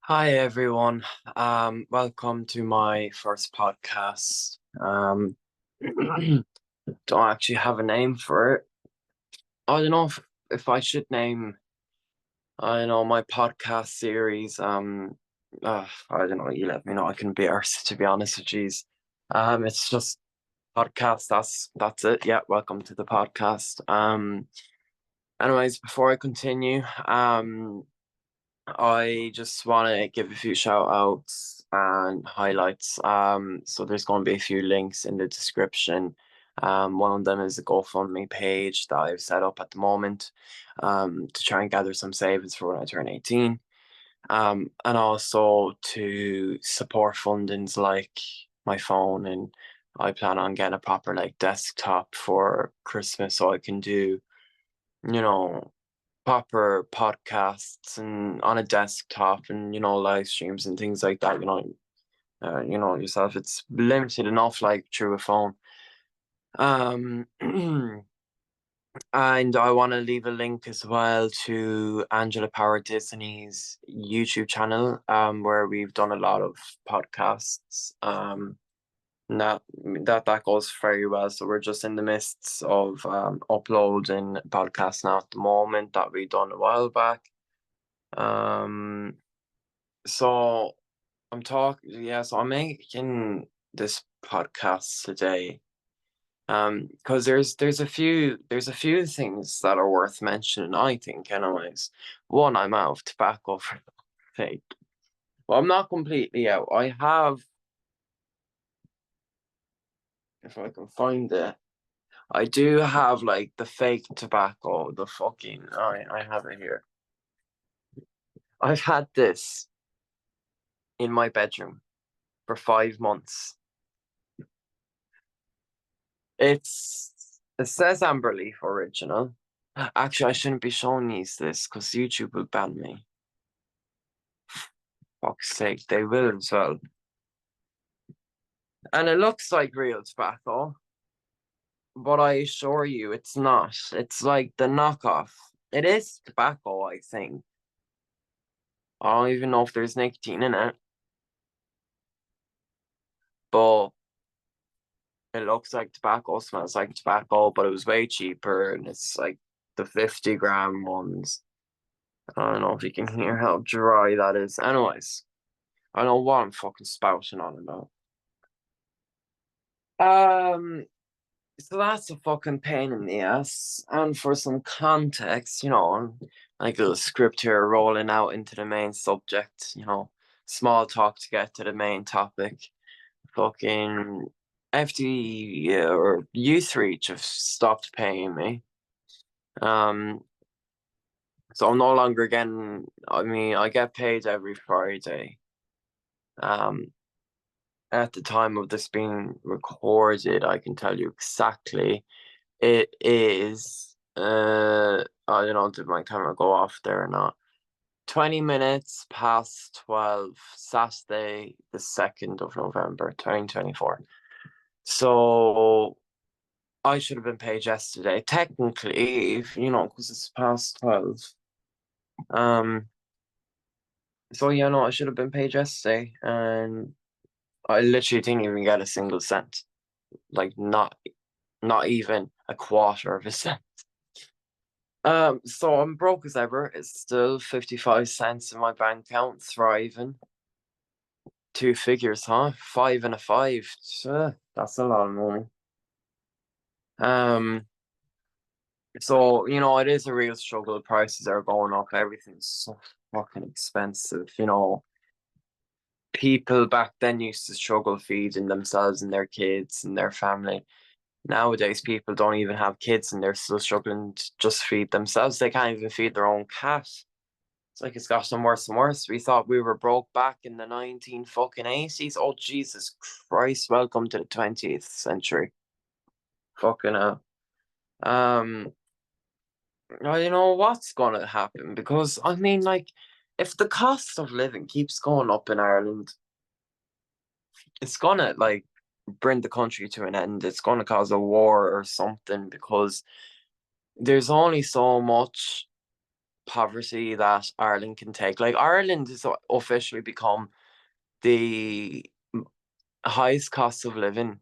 Hi everyone. Welcome to my first podcast. Don't actually have a name for it. I don't know if I should name, I don't know, my podcast series. I don't know. You let me know. I can be arsed, to be honest with you. It's just podcast. That's it. Yeah. Welcome to the podcast. Anyways, before I continue, I just want to give a few shout outs and highlights. So there's going to be a few links in the description. One of them is a GoFundMe page that I've set up at the moment, to try and gather some savings for when I turn 18. And also to support fundings like my phone, and I plan on getting a proper like desktop for Christmas so I can do, you know, proper podcasts and on a desktop and live streams and things like that. Yourself, it's limited enough like through a phone. Um, and I want to leave a link as well to Angela Power Disney's YouTube channel, where we've done a lot of podcasts. And that goes very well. So we're just in the midst of uploading podcasts now at the moment that we done a while back. Um, so so I'm making this podcast today. Because there's a few things that are worth mentioning, I think, anyways. One, I'm out of tobacco for fake. Well, I'm not completely out. I have, if I can find it, I do have like the fake tobacco, the fucking I have it here. I've had this in my bedroom for 5 months. It says Amber Leaf original. Actually, I shouldn't be showing you this because YouTube will ban me. Fuck's sake, they will as well. And it looks like real tobacco, but I assure you it's not. It's like the knockoff. It is tobacco, I think. I don't even know if there's nicotine in it, but it looks like tobacco, smells like tobacco, but it was way cheaper, and it's like the 50-gram ones. I don't know if you can hear how dry that is. Anyways, I know what I'm fucking spouting on about. Um, so that's a fucking pain in the ass. And for some context, like a little script here rolling out into the main subject, small talk to get to the main topic. Fucking FD or Youth Reach have stopped paying me. Um, so I'm no longer getting, I mean, I get paid every Friday. Um, at the time of this being recorded, I can tell you exactly. It is, I don't know, did my camera go off there or not? 20 minutes past 12, Saturday, the 2nd of November, 2024. So I should have been paid yesterday. Technically, if, because it's past 12. Um, so yeah, no, I should have been paid yesterday. And I literally didn't even get a single cent. Like not even a quarter of a cent. So I'm broke as ever. It's still 55 cents in my bank account, thriving. Two figures, huh? Five and a five. That's a lot of money. Um, so it is a real struggle. Prices are going up. Everything's so fucking expensive. People back then used to struggle feeding themselves and their kids and their family. Nowadays, people don't even have kids and they're still struggling to just feed themselves. They can't even feed their own cat. It's like it's gotten worse and worse. We thought we were broke back in the 19 fucking 80s. Oh, Jesus Christ. Welcome to the 20th century. Fucking hell. Um, I don't know what's gonna happen because I mean, like, if the cost of living keeps going up in Ireland, it's gonna like bring the country to an end. It's gonna cause a war or something because there's only so much poverty that Ireland can take. Like, Ireland has officially become the highest cost of living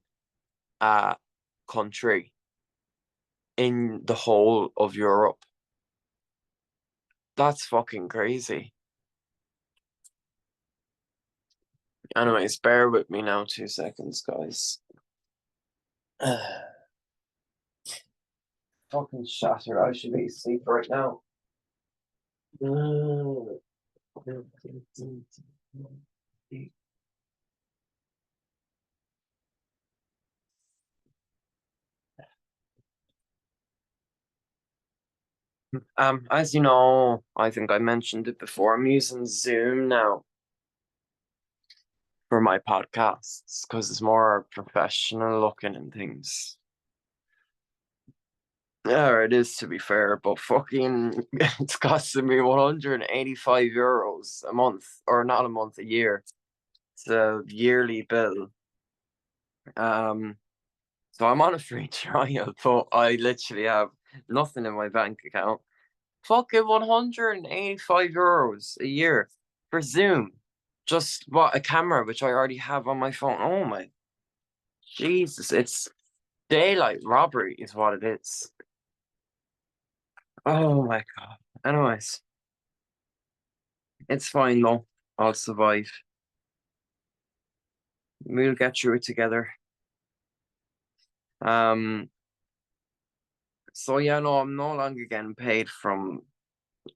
country in the whole of Europe. That's fucking crazy. Anyways, bear with me now 2 seconds, guys. Fucking shattered. I should be asleep right now. As you know, I think I mentioned it before, I'm using Zoom now for my podcasts because it's more professional looking and things. Yeah, it is, to be fair, but fucking it's costing me €185 a month, or not a month, a year. It's a yearly bill. So I'm on a free trial, but I literally have nothing in my bank account. Fucking €185 a year for Zoom. Just what, a camera, which I already have on my phone. Oh my Jesus, it's daylight robbery is what it is. Oh my God. Anyways, it's fine though. I'll survive. We'll get through it together. So yeah, no, I'm no longer getting paid from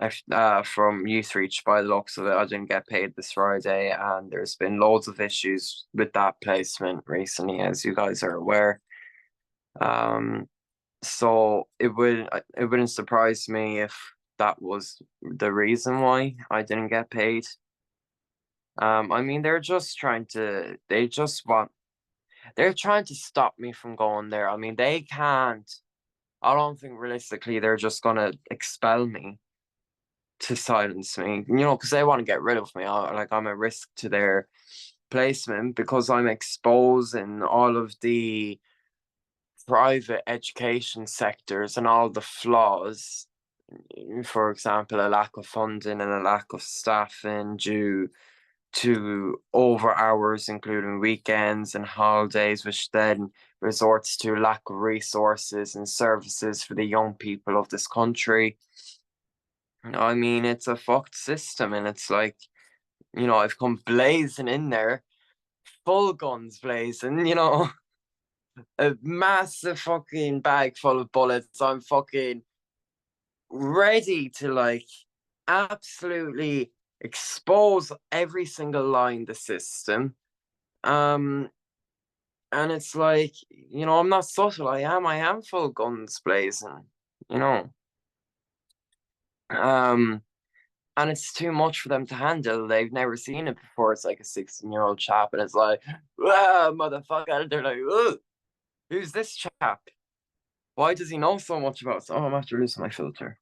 Youth Reach by the looks of it. I didn't get paid this Friday, and there's been loads of issues with that placement recently, as you guys are aware. So it wouldn't surprise me if that was the reason why I didn't get paid. I mean, they're trying to stop me from going there. I mean, they can't. I don't think realistically they're just gonna expel me to silence me, because they want to get rid of me. I'm a risk to their placement because I'm exposing all of the private education sectors and all the flaws. For example, a lack of funding and a lack of staffing due to over hours, including weekends and holidays, which then resorts to lack of resources and services for the young people of this country. I mean, it's a fucked system, and it's like, I've come blazing in there, full guns blazing, a massive fucking bag full of bullets. I'm fucking ready to, like, absolutely expose every single lie in the system. And it's like, I'm not subtle. I am full guns blazing, you know. Um, and it's too much for them to handle. They've never seen it before. It's like a 16-year-old chap, and it's like, ah, motherfucker. They're like, ugh, who's this chap? Why does he know so much about? Oh, I'm after losing my filter.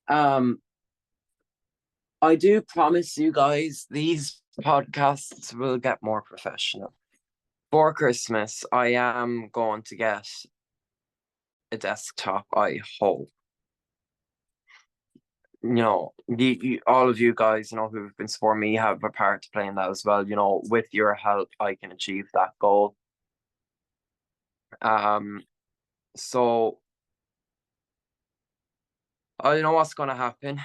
Um, I do promise you guys, these podcasts will get more professional. For Christmas, I am going to get a desktop, I hope. All of you guys, who've been supporting me have a part to play in that as well. With your help, I can achieve that goal. So I know what's gonna happen.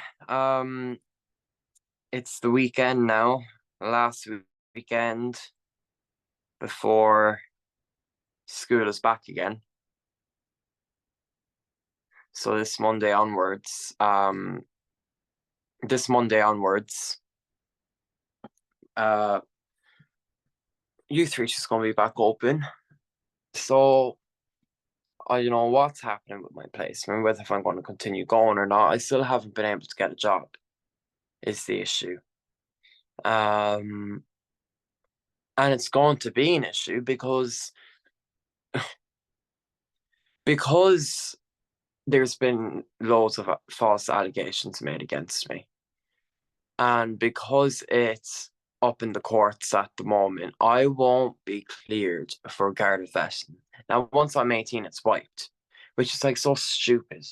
It's the weekend now, last weekend before school is back again. So this Monday onwards, Youth Reach is gonna be back open. So I don't know what's happening with my placement, whether if I'm going to continue going or not. I still haven't been able to get a job, is the issue. And it's going to be an issue because there's been loads of false allegations made against me. And because it's up in the courts at the moment, I won't be cleared for Garda vetting. Now, once I'm 18, it's wiped. which is like so stupid.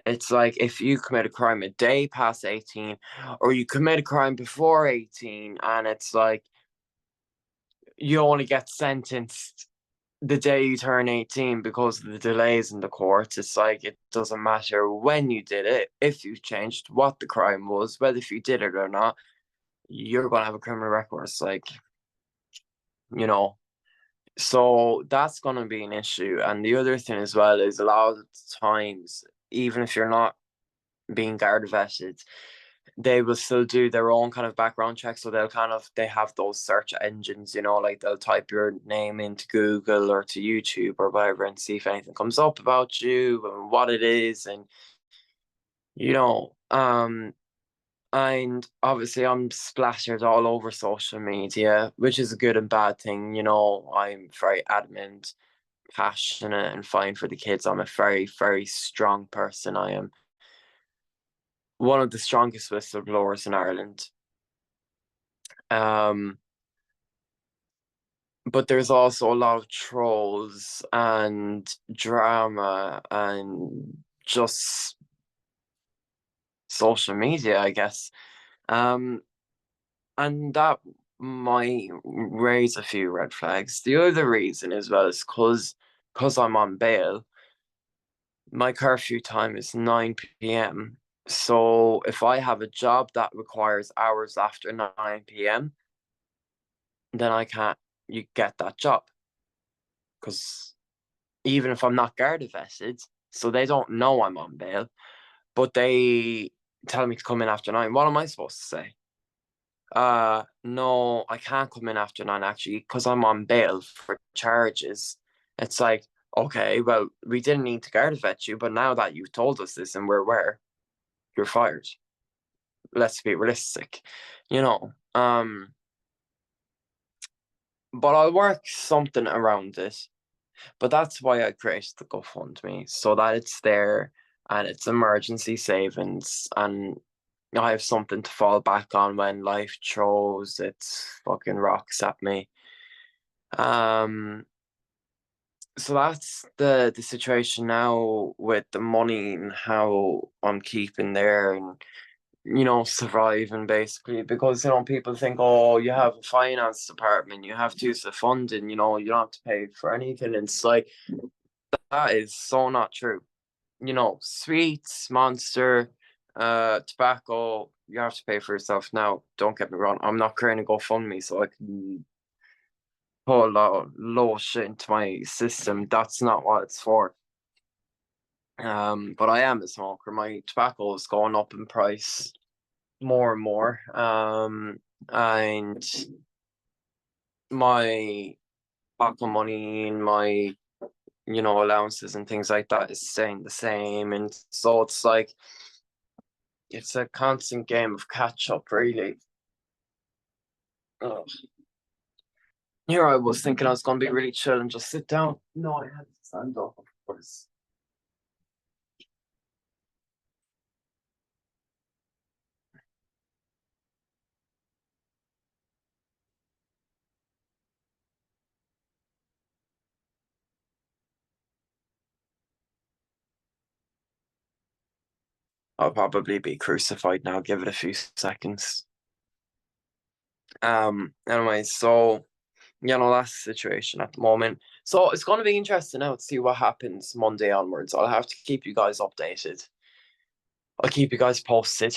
It's like if you commit a crime a day past 18, or you commit a crime before 18, and it's like you only get sentenced the day you turn 18 because of the delays in the courts. It's like it doesn't matter when you did it, if you changed what the crime was, whether if you did it or not, you're gonna have a criminal record. It's like, you know. So that's gonna be an issue. And the other thing as well is a lot of times, even if you're not being guard vetted, they will still do their own kind of background check. So they have those search engines, like they'll type your name into Google or to YouTube or whatever and see if anything comes up about you and what it is. And you know, um and obviously I'm splattered all over social media, which is a good and bad thing. I'm very adamant, passionate, and fine for the kids. I'm a very, very strong person. I am one of the strongest whistleblowers in Ireland. Um, but there's also a lot of trolls and drama and just social media, I guess. Um, and that might raise a few red flags. The other reason as well is because I'm on bail. My curfew time is 9 p.m. So if I have a job that requires hours after 9 p.m., then I can't you get that job because even if I'm not guard vested, so they don't know I'm on bail, but they tell me to come in after 9. What am I supposed to say? No, I can't come in after 9 actually because I'm on bail for charges. It's like, okay, well, we didn't need to guard vet you, but now that you've told us this and we're aware, you're fired. Let's be realistic, you know. But I'll work something around it. But that's why I created the GoFundMe, so that it's there and it's emergency savings, and I have something to fall back on when life throws its fucking rocks at me. Um, so that's the situation now with the money and how I'm keeping there and surviving basically because people think, oh, you have a finance department, you have to use the funding, you don't have to pay for anything. And it's like that is so not true. Sweets, Monster, tobacco, you have to pay for yourself. Now, don't get me wrong, I'm not creating a GoFundMe so I can put a lot of low shit into my system. That's not what it's for. But I am a smoker. My tobacco is going up in price more and more. And my pocket money and my allowances and things like that is staying the same. And so it's like it's a constant game of catch up, really. Ugh. Here I was thinking I was gonna be really chill and just sit down. No, I had to stand up, of course. I'll probably be crucified now. Give it a few seconds. Anyway, so that's the situation at the moment. So it's gonna be interesting now to see what happens Monday onwards. I'll have to keep you guys updated. I'll keep you guys posted.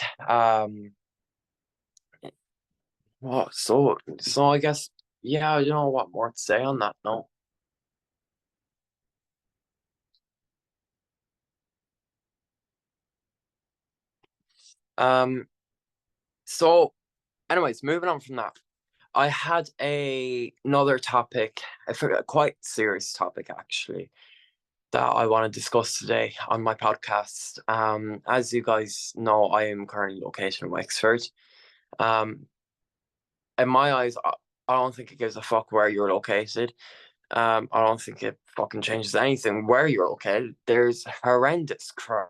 What? So I guess yeah, what more to say on that? No. Um. So, anyways, moving on from that, I had another topic, I forgot, quite serious topic actually, that I want to discuss today on my podcast. As you guys know, I am currently located in Wexford. Um, in my eyes, I don't think it gives a fuck where you're located. I don't think it fucking changes anything where you're located. There's horrendous crime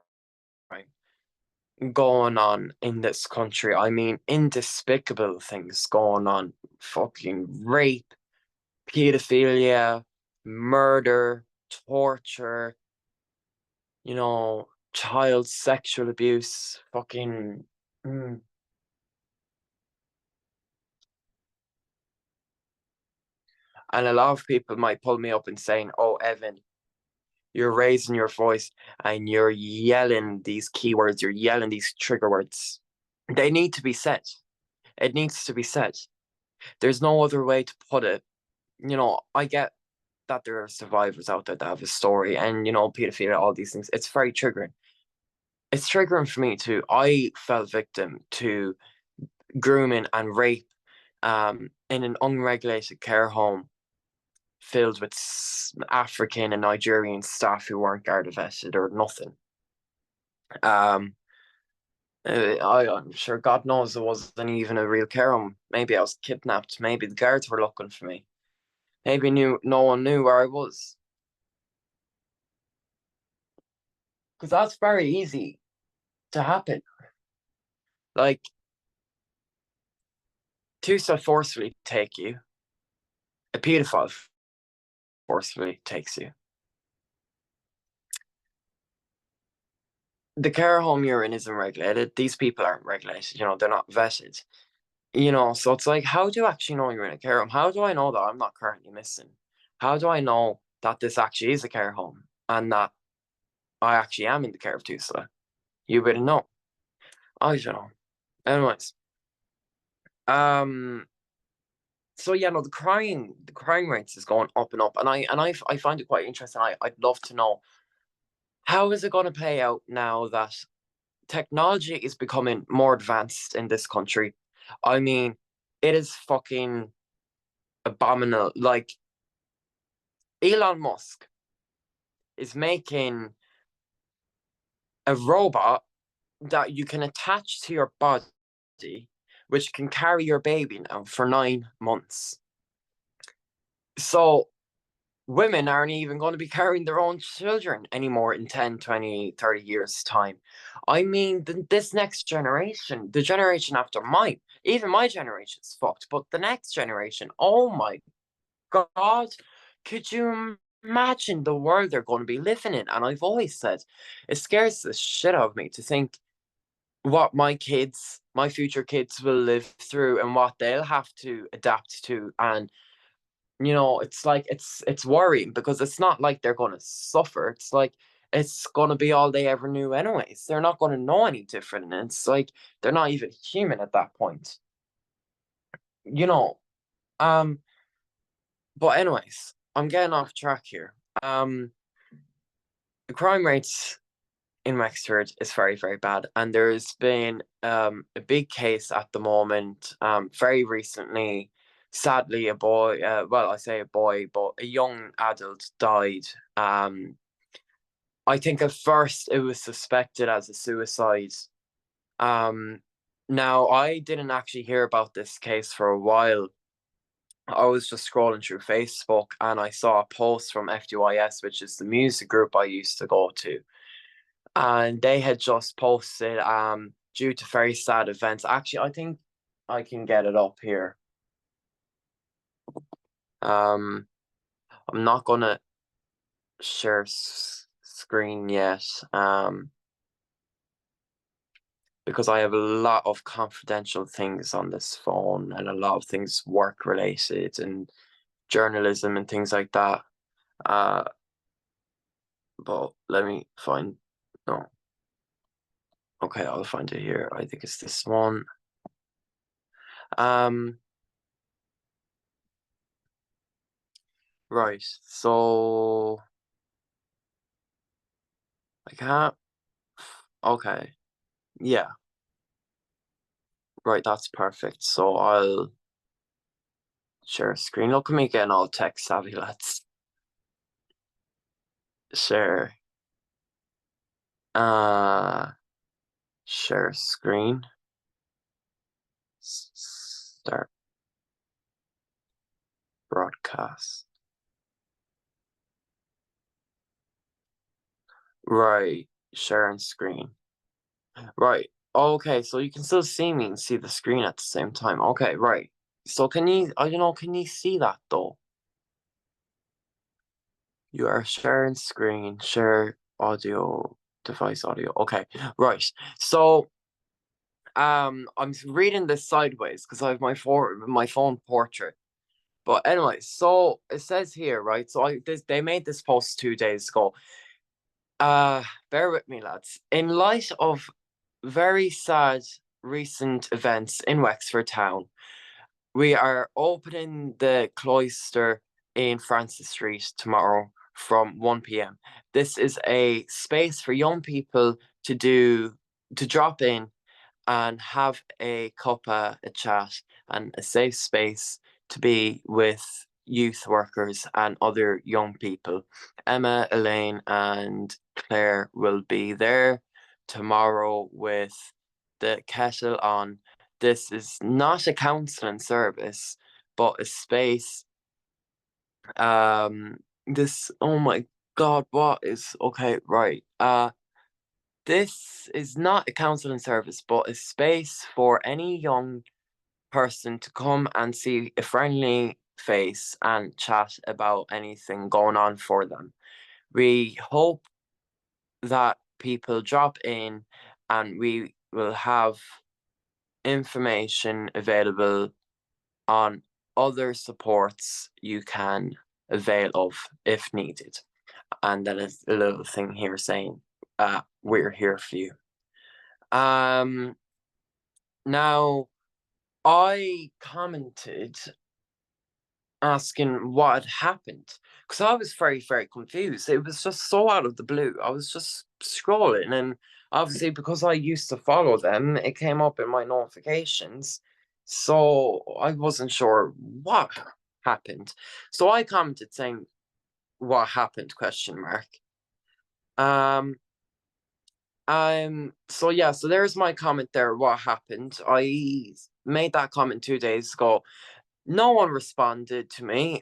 going on in this country. I mean, indespicable things going on. Fucking rape, pedophilia, murder, torture, child sexual abuse, fucking. mm. And a lot of people might pull me up and saying, "Oh, Evan, you're raising your voice and you're yelling these keywords, you're yelling these trigger words." They need to be said. It needs to be said. There's no other way to put it. I get that there are survivors out there that have a story and, pedophilia, all these things. It's very triggering. It's triggering for me too. I fell victim to grooming and rape in an unregulated care home filled with African and Nigerian staff who weren't Garda vetted or nothing. Um, I'm sure God knows it wasn't even a real care home. Maybe I was kidnapped. Maybe the guards were looking for me. Maybe no one knew where I was. Because that's very easy to happen. Like, two so forcefully take you, a pedophile forcefully takes you. The care home you're in isn't regulated. These people aren't regulated. They're not vetted. So it's like, how do you actually know you're in a care home? How do I know that I'm not currently missing? How do I know that this actually is a care home and that I actually am in the care of Tusla? You wouldn't know. I don't know. Anyways, um, so yeah, no, the crime rates is going up and up, and I find it quite interesting. I'd love to know how is it going to play out now that technology is becoming more advanced in this country. I mean, it is fucking abominable. Like, Elon Musk is making a robot that you can attach to your body, which can carry your baby now for 9 months. So women aren't even going to be carrying their own children anymore in 10, 20, 30 years' time. I mean, this next generation, the generation after mine, even my generation's fucked, but the next generation, oh my God, could you imagine the world they're going to be living in? And I've always said, it scares the shit out of me to think what my future kids will live through and what they'll have to adapt to. And it's like it's worrying because it's not like they're going to suffer. It's like it's going to be all they ever knew anyways. They're not going to know any different. And it's like they're not even human at that point. You know. Um, but anyways, I'm getting off track here. The crime rates in Wexford is very, very bad. And there's been a big case at the moment, very recently. Sadly, a boy, well, I say a boy, but a young adult died. I think at first it was suspected as a suicide. Um, Now, I didn't actually hear about this case for a while. I was just scrolling through Facebook and I saw a post from FDYS, which is the music group I used to go to, and they had just posted due to very sad events. Actually, I think I can get it up here. Um I'm not gonna share screen yet, because I have a lot of confidential things on this phone and a lot of things work related and journalism and things like that. uh but let me find. No, okay, I'll find it here. I think it's this one. um right, so I can't. Okay. Yeah. Right. That's perfect. So I'll share a screen. Look at me getting all tech savvy. Let's share. Uh, Share screen. Start broadcast. Right. Sharing screen. Right. Okay. So you can still see me and see the screen at the same time. Okay. Right. So I don't know, can you see that though? You are sharing screen, share audio. device audio. Okay, right. So I'm reading this sideways because I have my phone portrait. But anyway, so it says here, right? So they made this post 2 days ago. Uh, Bear with me, lads. In light of very sad recent events in Wexford town, we are opening the cloister in Francis Street tomorrow from 1 p.m. This is a space for young people to drop in and have a cuppa, a chat, and a safe space to be with youth workers and other young people. Emma, Elaine, and Claire will be there tomorrow with the kettle on. This is not a counselling service, but a space. This, oh my God, what is okay, right? This is not a counselling service, but a space for any young person to come and see a friendly face and chat about anything going on for them. We hope that people drop in and we will have information available on other supports you can avail of if needed. And then there's a little thing here saying, we're here for you. Now I commented asking what had happened because I was very, very confused. It was just so out of the blue. I was just scrolling, and obviously, because I used to follow them, it came up in my notifications. So I wasn't sure what happened. So I commented saying, "What happened?" Question mark. Um. So yeah. So there's my comment there. What happened? I made that comment 2 days ago. No one responded to me.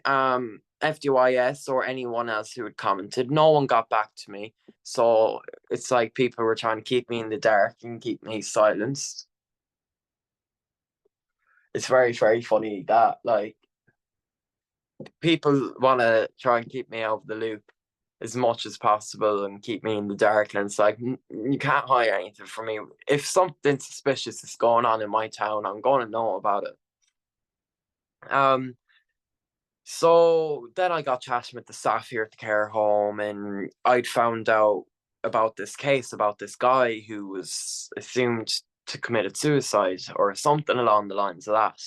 FDYS or anyone else who had commented, no one got back to me. So it's like people were trying to keep me in the dark and keep me silenced. It's very, very funny that like people want to try and keep me out of the loop as much as possible and keep me in the dark. And it's like, you can't hide anything from me. If something suspicious is going on in my town, I'm going to know about it. So then I got chatting with the staff here at the care home, and I'd found out about this case about this guy who was assumed to committed suicide or something along the lines of that.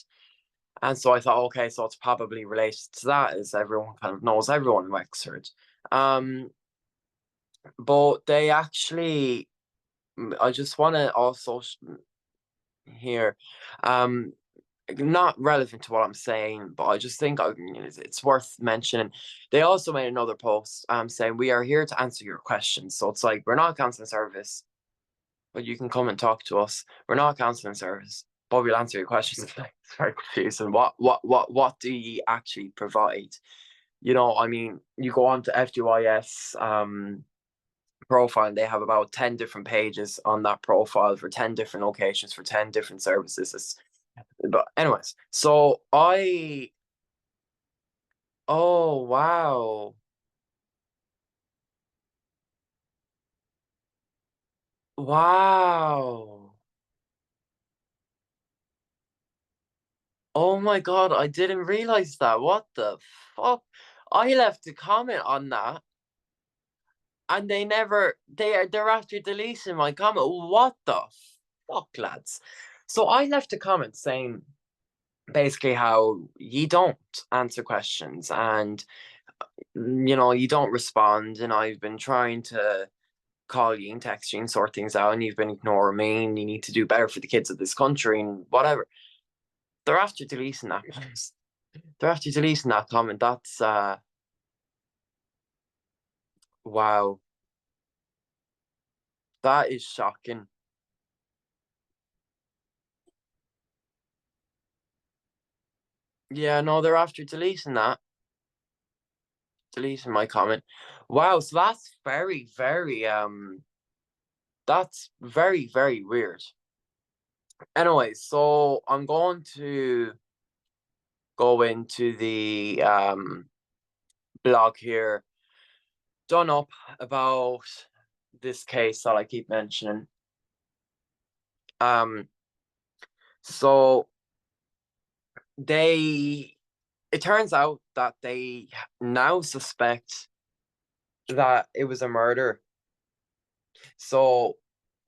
And so I thought, okay, so it's probably related to that, as everyone kind of knows everyone in Wexford. Um, but they actually, I just want to also here, um, not relevant to what I'm saying, but I just think it's worth mentioning. They also made another post saying, "We are here to answer your questions." So it's like, we're not a counseling service, but you can come and talk to us. We're not a counseling service, but we'll answer your questions. It's very confusing. What do you actually provide? I mean, you go on to FDYS profile, and they have about 10 different pages on that profile for 10 different locations for 10 different services. But anyways, so oh wow. Wow. Oh my God, I didn't realize that. What the fuck? I left a comment on that, and they're after deleting my comment. What the fuck, lads? So I left a comment saying basically how you don't answer questions, and you don't respond, and I've been trying to call you and text you and sort things out, and you've been ignoring me, and you need to do better for the kids of this country and whatever. They're after deleting that post. They're after deleting that comment. That's wow. That is shocking. Yeah, no, they're after deleting that. Deleting my comment. Wow, so that's very, very weird. Anyway, so I'm going to go into the blog here, done up about this case that I keep mentioning. Um, so they it turns out that they now suspect that it was a murder. So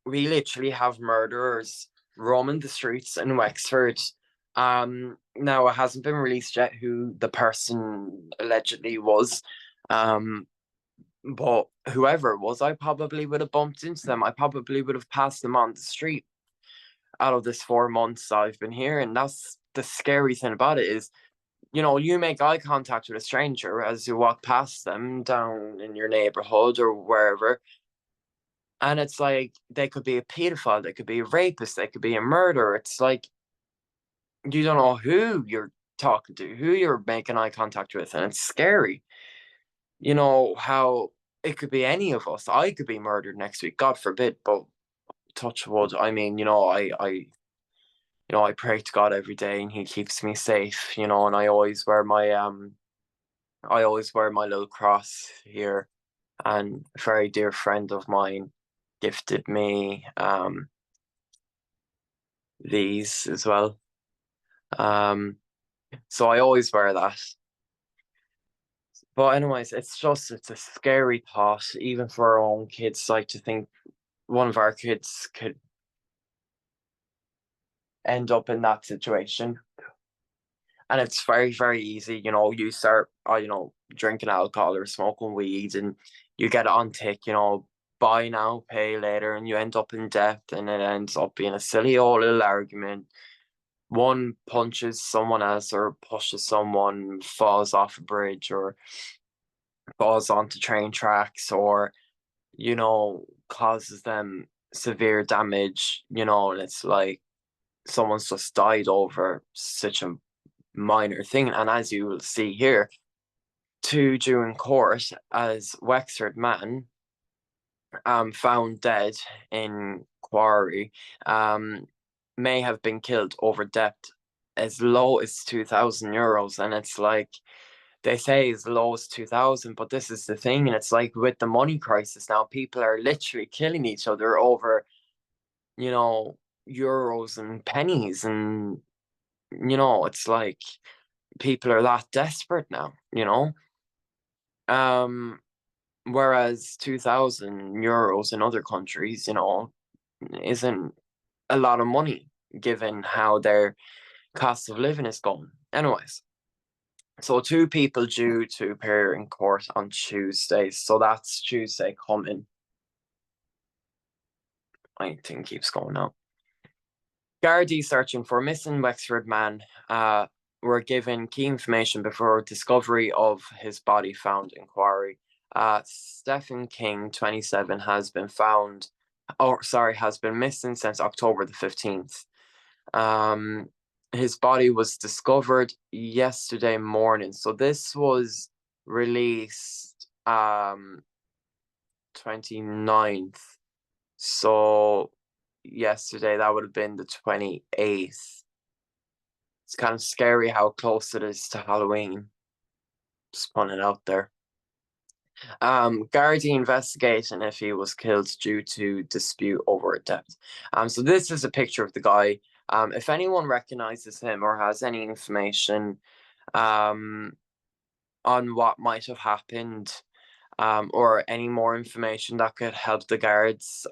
we literally have murderers roaming the streets in Wexford. Now it hasn't been released yet who the person allegedly was. Um, but whoever it was, I probably would have bumped into them. I probably would have passed them on the street out of this 4 months I've been here. And that's the scary thing about it is, you make eye contact with a stranger as you walk past them down in your neighborhood or wherever. And it's like they could be a pedophile, they could be a rapist, they could be a murderer. It's like you don't know who you're talking to, who you're making eye contact with, and it's scary. How it could be any of us. I could be murdered next week, God forbid, but touch wood. I mean, I pray to God every day and he keeps me safe, and I always wear my little cross here. And a very dear friend of mine gifted me these as well. Um, so I always wear that. But anyways, it's a scary thought, even for our own kids, like to think one of our kids could end up in that situation. And it's very, very easy. You start, drinking alcohol or smoking weed, and you get it on tick, buy now, pay later, and you end up in debt, and it ends up being a silly old little argument. One punches someone else or pushes someone, falls off a bridge or falls onto train tracks, or, causes them severe damage, and it's like someone's just died over such a minor thing. And as you will see here, two due in court as Wexford man found dead in quarry may have been killed over debt as low as €2,000. And it's like they say as low as 2,000, but this is the thing. And it's like with the money crisis now, people are literally killing each other over, euros and pennies. And, it's like people are that desperate now, Um, whereas €2,000 in other countries, isn't a lot of money given how their cost of living is going. Anyways, so two people due to appear in court on Tuesday. So that's Tuesday coming. I think keeps going now. Gardaí searching for missing Wexford man were given key information before discovery of his body found in quarry. Stephen King, 27, has been missing since October the 15th. His body was discovered yesterday morning. So this was released 29th. So yesterday that would have been the 28th. It's kind of scary how close it is to Halloween. Just putting it out there. Gardaí investigating if he was killed due to dispute over a debt. So this is a picture of the guy. If anyone recognizes him or has any information on what might have happened, or any more information that could help the guards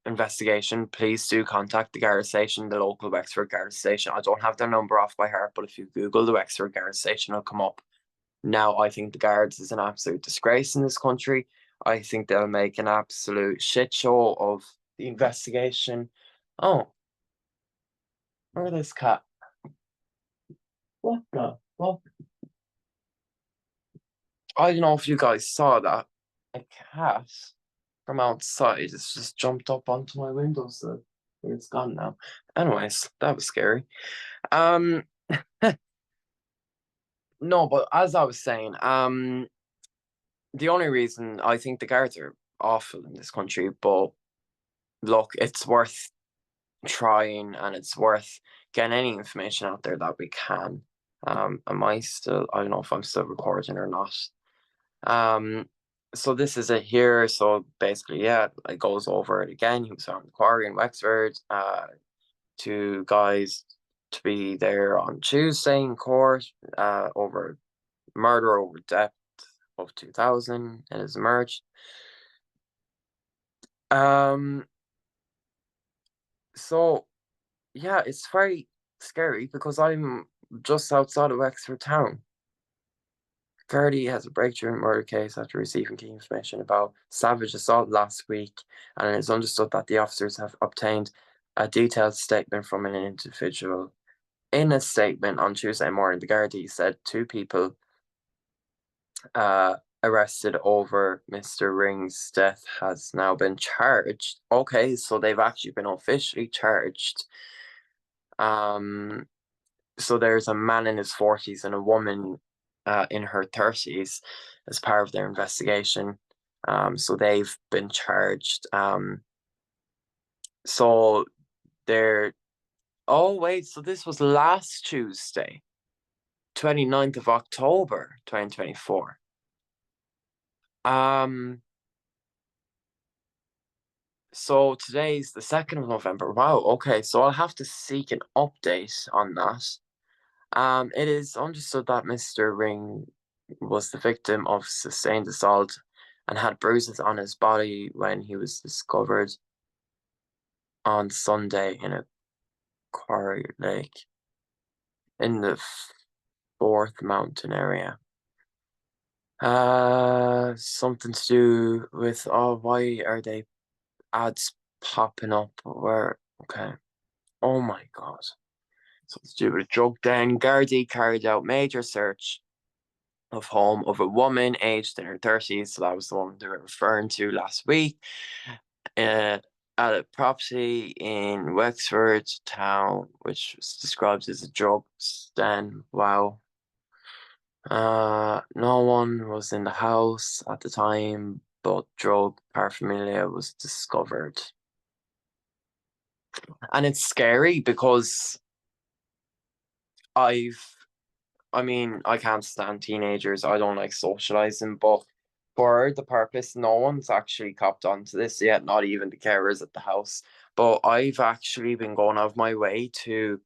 investigation, please do contact the Garda station, the local Wexford Garda station. I don't have their number off by heart, but if you Google the Wexford Garda station, it'll come up. Now, I think the Guards is an absolute disgrace in this country. I think they'll make an absolute shit show of the investigation. Oh, look at this cat. What the fuck? I don't know if you guys saw that. A cat from outside has just jumped up onto my windowsill. It's gone now. Anyways, that was scary. Um, no, but as I was saying, the only reason I think the guards are awful in this country, but look, it's worth trying and it's worth getting any information out there that we can. I don't know if I'm still recording or not. Um, So this is it here. So basically, yeah, it goes over it again. He was on the quarry in Wexford. Two guys to be there on Tuesday in court over murder over death of 2000. It has emerged. Um, so yeah, it's very scary because I'm just outside of Wexford town. Gardaí has a breakthrough murder case after receiving key information about savage assault last week, and it is understood that the officers have obtained a detailed statement from an individual. In a statement on Tuesday morning, the Gardaí said two people uh, arrested over Mr. Ring's death has now been charged. Okay, so they've actually been officially charged. Um, so there's a man in his 40s and a woman in her 30s as part of their investigation. So they've been charged. So they're, oh, wait, so this was last Tuesday, 29th of October, 2024. So today's the 2nd of November. Wow, okay, so I'll have to seek an update on that. It is understood that Mr. Ring was the victim of sustained assault and had bruises on his body when he was discovered on Sunday in a quarry lake in the Fourth Mountain area. Something to do with, oh, why are they ads popping up? Where, okay. Oh my God. So to do with a drug den. Gardaí carried out major search of home of a woman aged in her 30s. So that was the one they were referring to last week. Uh, at a property in Wexford town, which was described as a drug den. Wow. No one was in the house at the time, but drug paraphernalia was discovered. And it's scary because I've I mean, I can't stand teenagers. I don't like socializing, but for the purpose, no one's actually copped onto this yet, not even the carers at the house. But I've actually been going out of my way to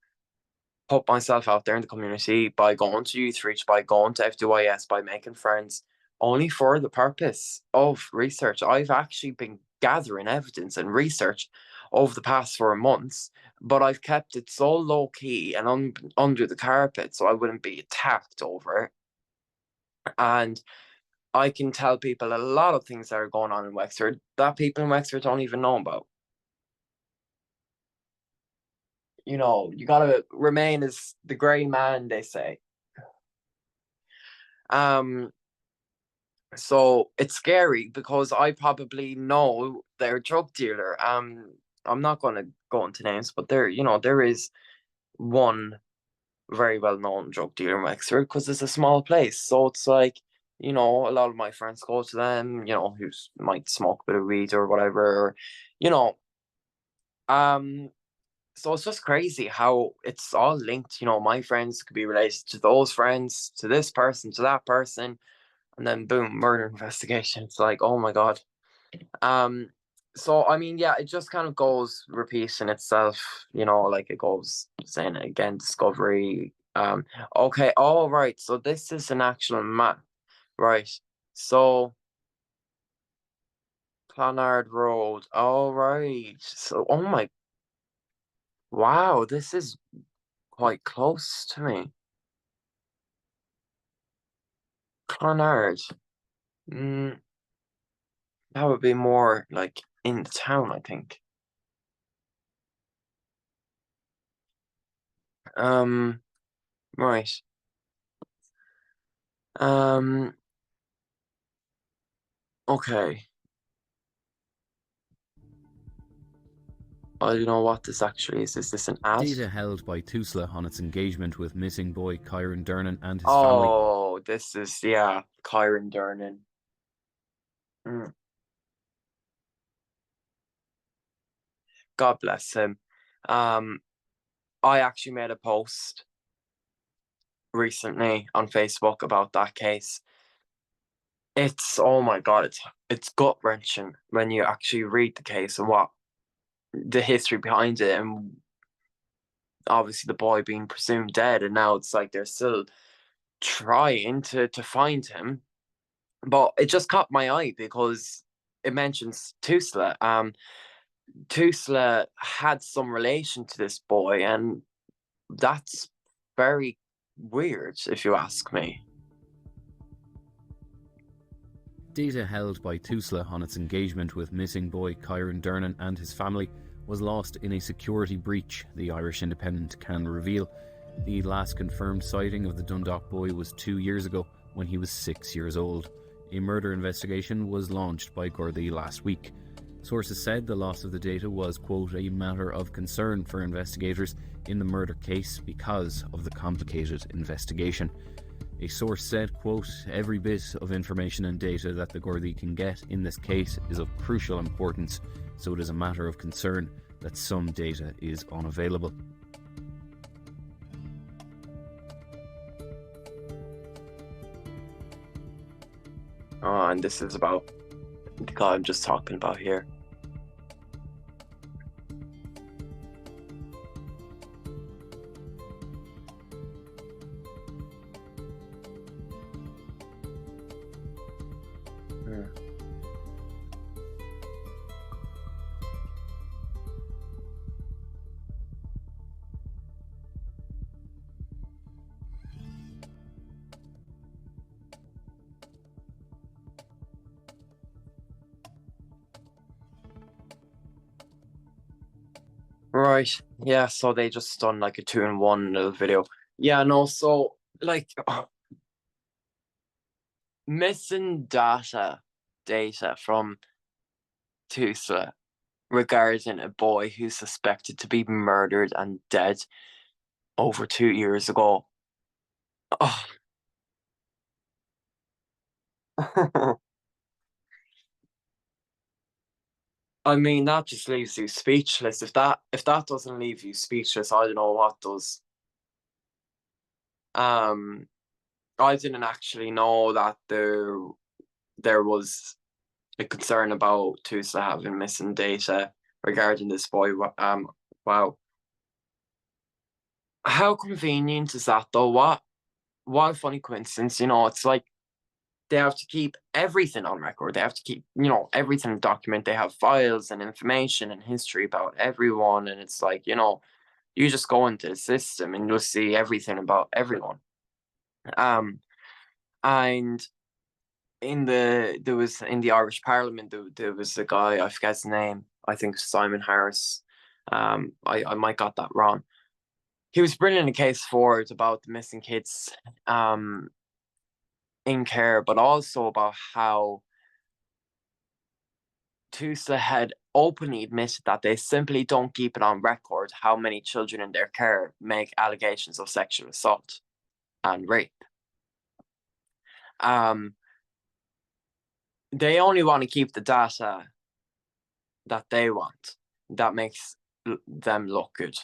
put myself out there in the community by going to youth reach, by going to FDYS, by making friends, only for the purpose of research. I've actually been gathering evidence and research over the past 4 months, but I've kept it so low key and under the carpet so I wouldn't be attacked over it. And I can tell people a lot of things that are going on in Wexford that people in Wexford don't even know about. You gotta remain as the grey man, they say. Um, So it's scary because I probably know their drug dealer. I'm not going to go into names, but there is one very well known drug dealer in Wexford because it's a small place. So it's like, a lot of my friends go to them, who might smoke a bit of weed or whatever, or, you know, um, so it's just crazy how it's all linked. My friends could be related to those friends, to this person, to that person, and then boom, murder investigation. It's like, oh my God. Um, so I mean, yeah, it just kind of goes repeating itself, like it goes saying it again, discovery. Okay, all right. So this is an actual map, right? So Clonard Road. All right. So, oh my, wow, this is quite close to me. Clonard. Mm, that would be more like in the town, I think. Um, right. Um, okay. I don't know what this actually is. Is this an ad? Data held by Tusla on its engagement with missing boy Kyran Durnin and his family. Oh, this is, yeah, Kyran Durnin. Mm, God bless him. Um, I actually made a post recently on Facebook about that case. It's, oh my God, it's gut wrenching when you actually read the case and what the history behind it, and obviously the boy being presumed dead, and now it's like they're still trying to find him. But it just caught my eye because it mentions Tusla. Tusla had some relation to this boy, and that's very weird, if you ask me. Data held by TUSLA on its engagement with missing boy Kyran Durnin and his family was lost in a security breach, the Irish Independent can reveal. The last confirmed sighting of the Dundalk boy was 2 years ago when he was 6 years old. A murder investigation was launched by Gardaí last week. Sources said the loss of the data was, quote, a matter of concern for investigators in the murder case because of the complicated investigation. A source said, quote, every bit of information and data that the Gardaí can get in this case is of crucial importance, so it is a matter of concern that some data is unavailable. Oh, and this is about the guy I'm just talking about here. Hmm. Right. Yeah, so they just done like a 2-in-1 little video. Yeah, no, so like missing data from Tusla regarding a boy who's suspected to be murdered and dead over 2 years ago. Oh. I mean, that just leaves you speechless. If that doesn't leave you speechless, I don't know what does. Um, I didn't actually know that there was a concern about Tusa having missing data regarding this boy. Wow, how convenient is that though? What a funny coincidence. It's like they have to keep everything on record. They have to keep, everything document. They have files and information and history about everyone, and it's like, you just go into the system and you'll see everything about everyone. Um, and there was in the Irish Parliament, there was a guy, I forget his name, I think Simon Harris. I might got that wrong. He was bringing a case forward about the missing kids in care, but also about how Tusa had openly admitted that they simply don't keep it on record how many children in their care make allegations of sexual assault and rape. Um, they only want to keep the data that they want, that makes them look good.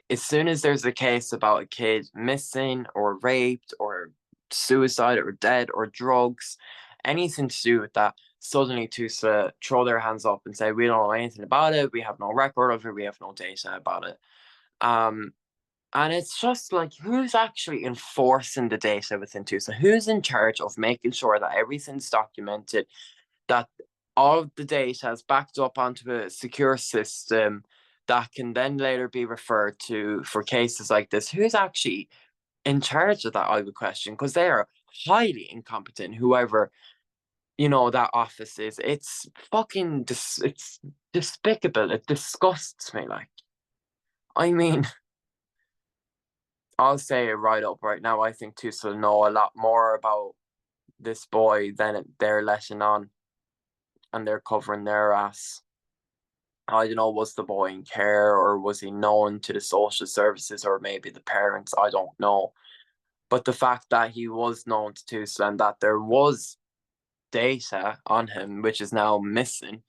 As soon as there's a case about a kid missing or raped or suicide or dead or drugs, anything to do with that, suddenly to throw their hands up and say, we don't know anything about it, we have no record of it, we have no data about it. Um, and it's just like, who's actually enforcing the data within TUSA? Who's in charge of making sure that everything's documented, that all of the data is backed up onto a secure system that can then later be referred to for cases like this? Who's actually in charge of that, I would question, because they are highly incompetent, whoever, that office is. It's fucking, it's despicable. It disgusts me. Like, I mean, I'll say it right up right now. I think Tussle know a lot more about this boy than they're letting on, and they're covering their ass. I don't know, was the boy in care or was he known to the social services or maybe the parents? I don't know. But the fact that he was known to Tussle and that there was data on him, which is now missing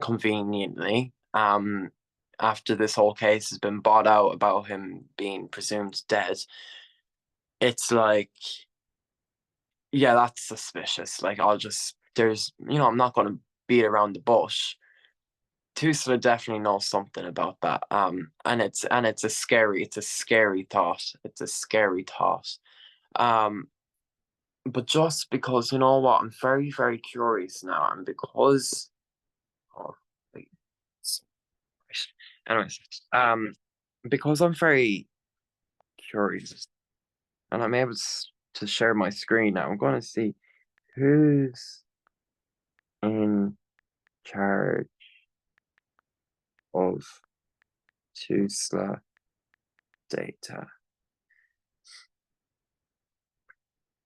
conveniently, after this whole case has been bought out about him being presumed dead, it's like yeah, that's suspicious. Like, I'm not going to beat around the bush. Tusla definitely knows something about that. And it's a scary thought. It's a scary thought. Um, but just because, you know what, I'm very, very curious now, and because, oh, wait, s- anyways, because I'm very curious, and I'm able to share my screen now, I'm going to see who's in charge of Tusla data.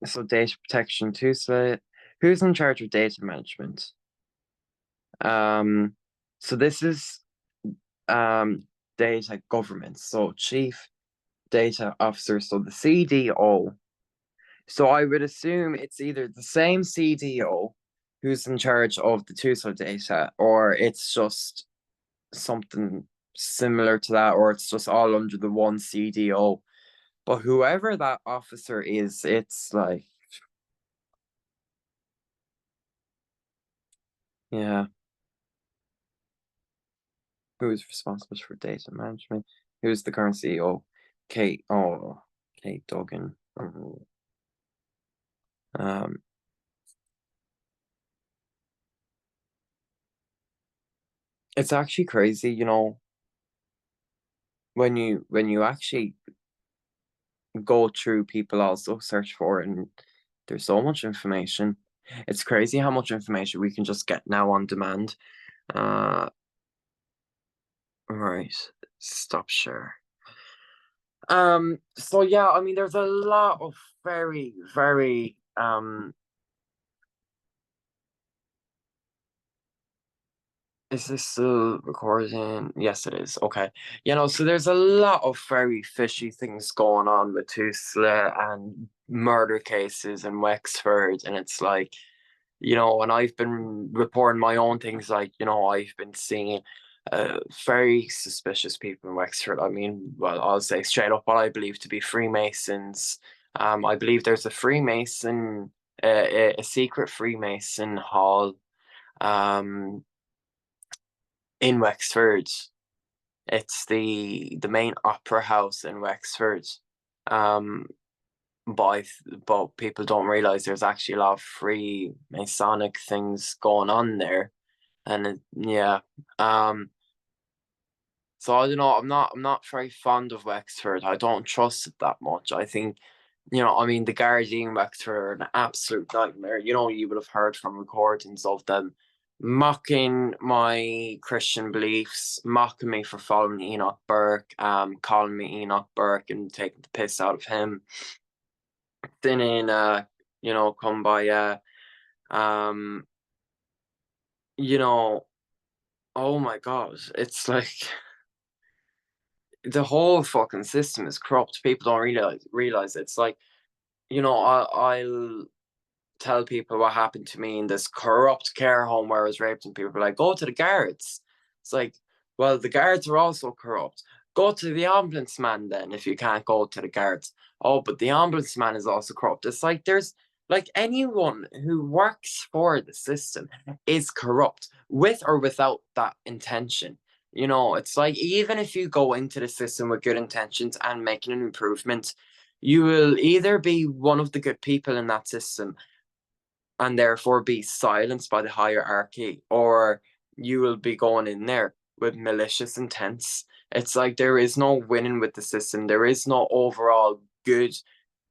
So data protection, Tusla. Who's in charge of data management? Um, so this is data governance. So chief data officer. So the CDO. So I would assume it's either the same CDO who's in charge of the Tusla data, or it's just something similar to that, or it's just all under the one CDO. But whoever that officer is, it's like, yeah, who's responsible for data management? Who's the current CEO? Kate Duggan. Um, it's actually crazy, when you actually go through people also search for, and there's so much information. It's crazy how much information we can just get now on demand. Uh, right, stop share. So yeah, I mean, there's a lot of very, very is this still recording? Yes, it is. Okay. So there's a lot of very fishy things going on with Tusla and murder cases in Wexford. And it's like, and I've been reporting my own things, like, I've been seeing very suspicious people in Wexford. I mean, well, I'll say straight up what I believe to be Freemasons. I believe there's a Freemason, a secret Freemason hall. Um, in Wexford. It's the main opera house in Wexford. Um, but people don't realize there's actually a lot of free Masonic things going on there, and yeah. So I don't know. I'm not very fond of Wexford. I don't trust it that much. I think, I mean, the Guardian Wexford are an absolute nightmare. You would have heard from recordings of them mocking my Christian beliefs, mocking me for following Enoch Burke, calling me Enoch Burke and taking the piss out of him. Then come by, um, you know, oh my God, it's like the whole fucking system is corrupt. People don't realize it's like, I'll tell people what happened to me in this corrupt care home where I was raped, and people are like, go to the guards. It's like, well, the guards are also corrupt. Go to the ambulance man then if you can't go to the guards. Oh, but the ambulance man is also corrupt. It's like there's like anyone who works for the system is corrupt with or without that intention. It's like even if you go into the system with good intentions and making an improvement, you will either be one of the good people in that system and therefore be silenced by the hierarchy, or you will be going in there with malicious intents. It's like there is no winning with the system. There is no overall good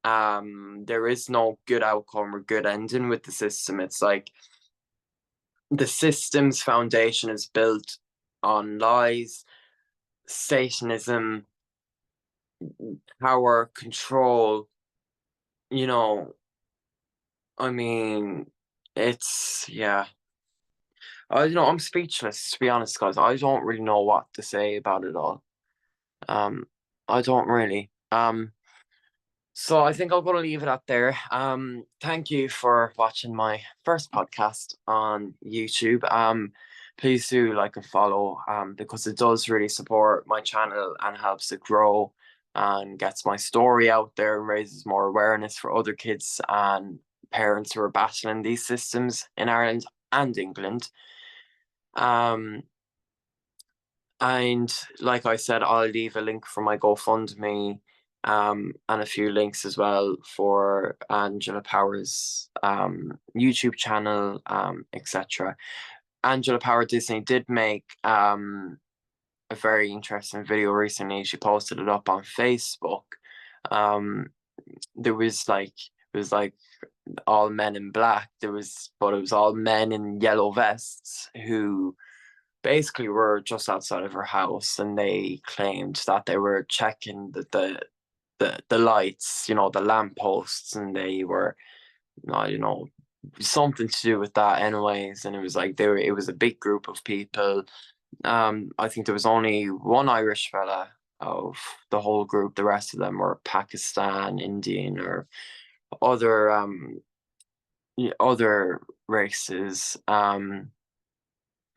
there is no good outcome or good ending with the system. It's like the system's foundation is built on lies, Satanism, power, control, you know, I mean, it's yeah. I'm speechless to be honest, guys. I don't really know what to say about it all. Um, I don't really. So I think I'm gonna leave it at there. Thank you for watching my first podcast on YouTube. Please do like and follow, because it does really support my channel and helps it grow and gets my story out there and raises more awareness for other kids and parents who are battling these systems in Ireland and England. And like I said, I'll leave a link for my GoFundMe, and a few links as well for Angela Power's YouTube channel, etc. Angela Power Disney did make a very interesting video recently. She posted it up on Facebook. There was like it was like all men in black. But it was all men in yellow vests who basically were just outside of her house, and they claimed that they were checking the lights, the lamp posts, and they were, something to do with that anyways. And it was like it was a big group of people. I think there was only one Irish fella of the whole group. The rest of them were Pakistan, Indian, or other other races.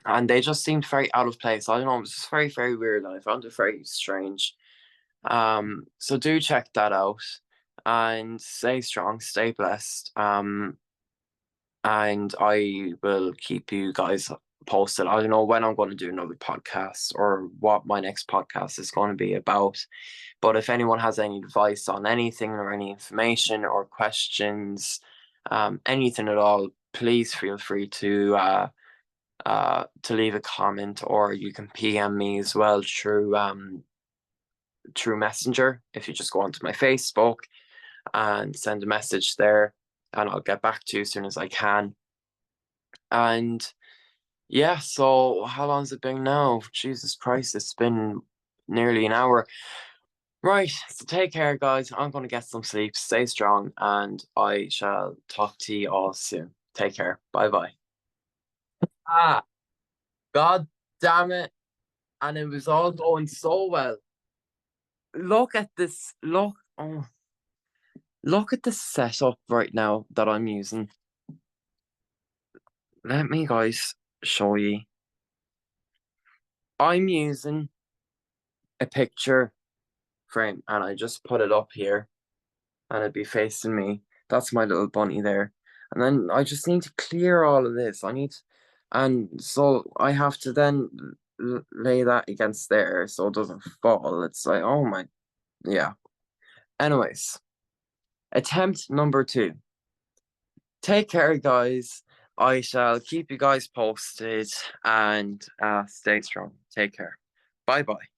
And they just seemed very out of place. I don't know, it was just very, very weird, and I found it very strange. So do check that out, and stay strong, stay blessed. And I will keep you guys posted. I don't know when I'm going to do another podcast or what my next podcast is going to be about. But if anyone has any advice on anything or any information or questions, anything at all, please feel free to leave a comment, or you can PM me as well through Messenger. If you just go onto my Facebook and send a message there, and I'll get back to you as soon as I can. And yeah, so how long has it been now? Jesus Christ, it's been nearly an hour. Right, so take care, guys. I'm going to get some sleep. Stay strong, and I shall talk to you all soon. Take care. Bye bye. Ah, God damn it. And it was all going so well. Look at this. Look at the setup right now that I'm using. Let me, guys, show you. I'm using a picture frame, and I just put it up here, and it'd be facing me. That's my little bunny there. And then I just need to clear all of this. And so I have to then lay that against there so it doesn't fall. It's like, oh my, yeah. Anyways, attempt number 2. Take care, guys. I shall keep you guys posted, and stay strong. Take care. Bye bye.